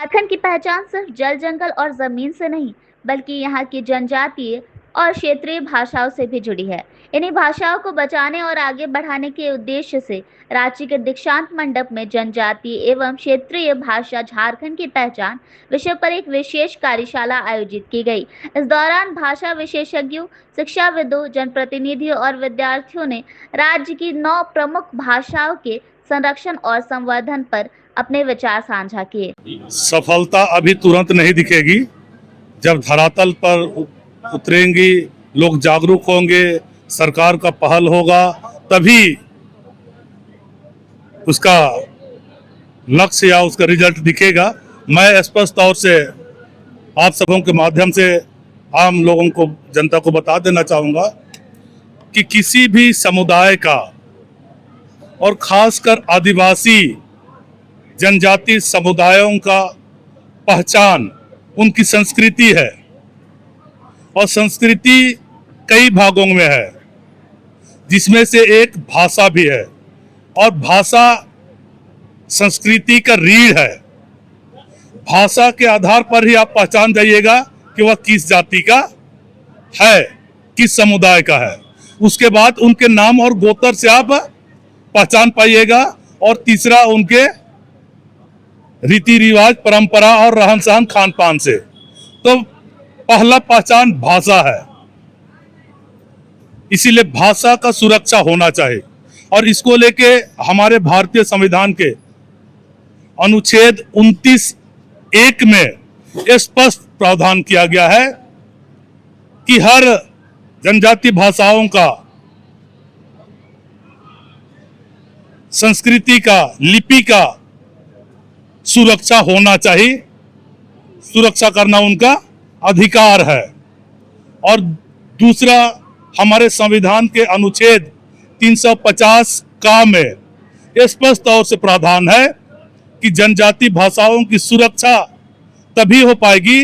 झारखंड की पहचान सिर्फ जल, जंगल और जमीन से नहीं, बल्कि यहाँ की जनजातीय और क्षेत्रीय भाषाओं से भी जुड़ी है। इन्हीं भाषाओं को बचाने और आगे बढ़ाने के उद्देश्य से रांची के दीक्षांत मंडप में जनजातीय एवं क्षेत्रीय भाषा झारखंड की पहचान विषय पर एक विशेष कार्यशाला आयोजित की गई। इस दौरान भाषा विशेषज्ञों, शिक्षाविदों, जनप्रतिनिधियों और विद्यार्थियों ने राज्य की 9 प्रमुख भाषाओं के संरक्षण और संवर्धन पर अपने विचार साझा किए। सफलता अभी तुरंत नहीं दिखेगी। जब धरातल पर उतरेंगी, लोग जागरूक होंगे, सरकार का पहल होगा, तभी उसका लक्ष्य या उसका रिजल्ट दिखेगा। मैं स्पष्ट तौर से आप सबों के माध्यम से आम लोगों को, जनता को बता देना चाहूँगा कि किसी भी समुदाय का और खासकर आदिवासी जनजाति समुदायों का पहचान उनकी संस्कृति है, और संस्कृति कई भागों में है, जिसमें से एक भाषा भी है, और भाषा संस्कृति का रीढ़ है। भाषा के आधार पर ही आप पहचान जाइएगा कि वह किस जाति का है, किस समुदाय का है। उसके बाद उनके नाम और गोत्र से आप पहचान पाइएगा, और तीसरा उनके रीति रिवाज, परंपरा और रहन सहन, खान पान से। तो पहला पहचान भाषा है, इसीलिए भाषा का सुरक्षा होना चाहिए। और इसको लेके हमारे भारतीय संविधान के अनुच्छेद 29(1) में स्पष्ट प्रावधान किया गया है कि हर जनजाति भाषाओं का, संस्कृति का, लिपि का सुरक्षा होना चाहिए। सुरक्षा करना उनका अधिकार है। और दूसरा, हमारे संविधान के अनुच्छेद 350 का में स्पष्ट तौर से प्रावधान है कि जनजाति भाषाओं की सुरक्षा तभी हो पाएगी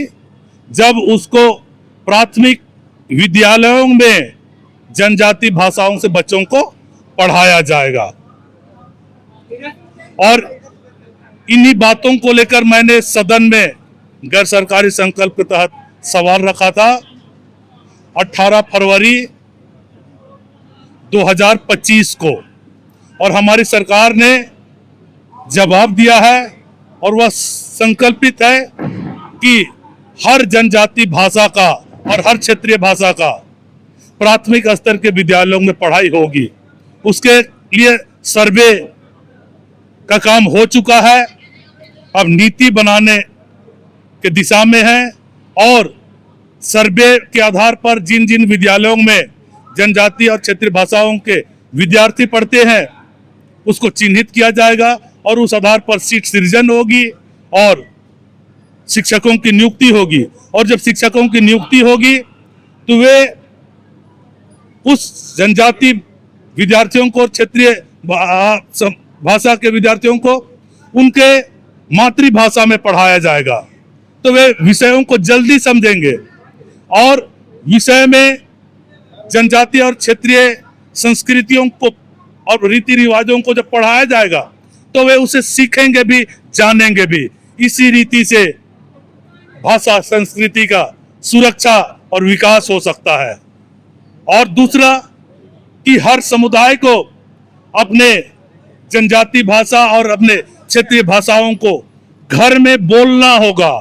जब उसको प्राथमिक विद्यालयों में जनजाति भाषाओं से बच्चों को पढ़ाया जाएगा। और इन्हीं बातों को लेकर मैंने सदन में गैर सरकारी संकल्प के तहत सवाल रखा था 18 फरवरी 2025 को, और हमारी सरकार ने जवाब दिया है, और वह संकल्पित है कि हर जनजाति भाषा का और हर क्षेत्रीय भाषा का प्राथमिक स्तर के विद्यालयों में पढ़ाई होगी। उसके लिए सर्वे का काम हो चुका है, अब नीति बनाने के दिशा में है, और सर्वे के आधार पर जिन जिन विद्यालयों में जनजाति और क्षेत्रीय भाषाओं के विद्यार्थी पढ़ते हैं उसको चिन्हित किया जाएगा, और उस आधार पर सीट सृजन होगी और शिक्षकों की नियुक्ति होगी। और जब शिक्षकों की नियुक्ति होगी तो वे उस जनजाति विद्यार्थियों को, क्षेत्रीय भाषा के विद्यार्थियों को उनके मातृभाषा में पढ़ाया जाएगा, तो वे विषयों को जल्दी समझेंगे। और विषय में जनजाति और क्षेत्रीय संस्कृतियों को और रीति रिवाजों को जब पढ़ाया जाएगा तो वे उसे सीखेंगे भी, जानेंगे भी। इसी रीति से भाषा संस्कृति का सुरक्षा और विकास हो सकता है। और दूसरा कि हर समुदाय को अपने जनजाति भाषा और अपने क्षेत्रीय भाषाओं को घर में बोलना होगा,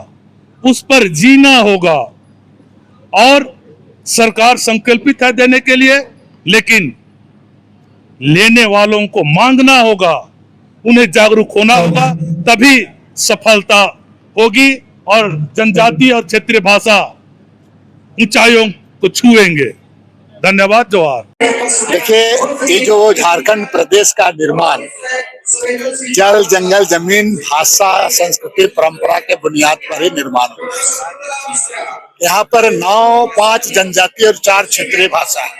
उस पर जीना होगा। और सरकार संकल्पित है देने के लिए, लेकिन लेने वालों को मांगना होगा, उन्हें जागरूक होना होगा, तभी सफलता होगी और जनजाति और क्षेत्रीय भाषा ऊंचाइयों को छुएंगे। धन्यवाद। जोहार। देखिए, ये जो झारखंड प्रदेश का निर्माण जल, जंगल, जमीन, भाषा, संस्कृति, परंपरा के बुनियाद पर ही निर्माण हुआ। यहाँ पर 9, 5 जनजाति और 4 क्षेत्रीय भाषा है।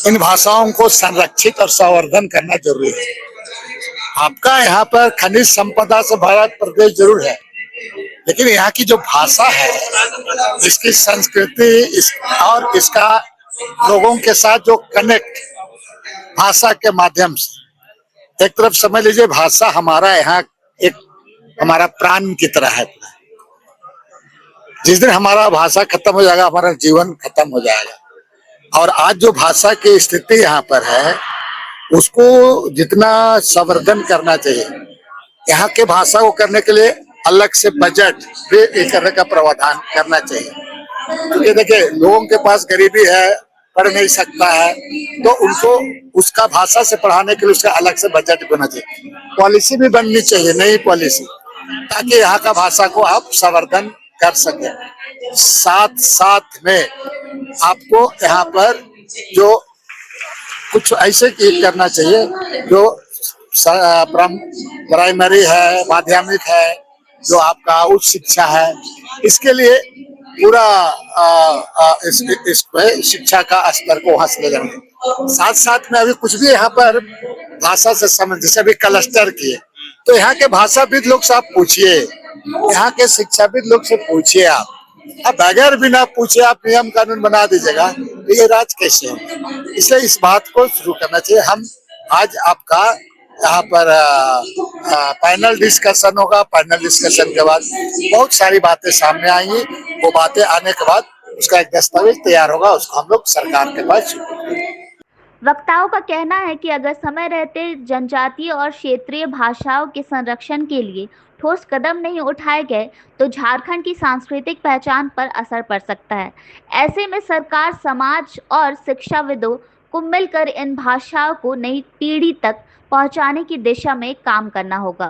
इन भाषाओं को संरक्षित और संवर्धन करना जरूरी है। आपका यहाँ पर खनिज संपदा से भरा प्रदेश जरूर है, लेकिन यहाँ की जो भाषा है, इसकी संस्कृति और इसका लोगों के साथ जो कनेक्ट भाषा के माध्यम से, एक तरफ समझ लीजिए भाषा हमारा यहाँ एक हमारा प्राण की तरह है। जिस दिन हमारा भाषा खत्म हो जाएगा, हमारा जीवन खत्म हो जाएगा। और आज जो भाषा की स्थिति यहाँ पर है, उसको जितना संवर्धन करना चाहिए, यहाँ के भाषा को करने के लिए अलग से बजट भी करने का प्रावधान करना चाहिए। क्योंकि देखिए, लोगों के पास गरीबी है, पढ़ नहीं सकता है, तो उनको उसका भाषा से पढ़ाने के लिए उसका अलग से बजट बनना चाहिए। पॉलिसी भी बननी चाहिए, नई पॉलिसी, ताकि यहाँ का भाषा को आप संवर्धन कर सके। साथ साथ में आपको यहाँ पर जो कुछ ऐसे करना चाहिए जो प्राइमरी है, माध्यमिक है, जो आपका उच्च शिक्षा है, इसके लिए पूरा इस शिक्षा का स्तर को वहां से ले जाएंगे। साथ साथ में अभी कुछ भी यहाँ पर भाषा से संबंधित, जैसे अभी क्लस्टर किए, तो यहाँ के भाषाविद लोग से आप पूछिए, यहाँ के शिक्षाविद लोग से पूछिए। आप बगैर बिना पूछे आप नियम कानून बना दीजिएगा, तो ये राज कैसे हो? इसलिए इस बात को शुरू करना चाहिए। हम आज आपका यहाँ पर पैनल डिस्कशन होगा। पैनल डिस्कशन के बाद बहुत सारी बातें सामने आएंगी। वो बातें आने के बाद उसका एक दस्तावेज तैयार होगा, उसको हम लोग सरकार के पास। वक्ताओं का कहना है कि अगर समय रहते जनजातीय और क्षेत्रीय भाषाओं के संरक्षण के लिए ठोस कदम नहीं उठाए गए तो झारखंड की सांस्कृतिक पहचान पर असर पड़ सकता है। ऐसे में सरकार, समाज और शिक्षाविदों को मिलकर इन भाषाओं को नई पीढ़ी तक पहुंचाने की दिशा में काम करना होगा।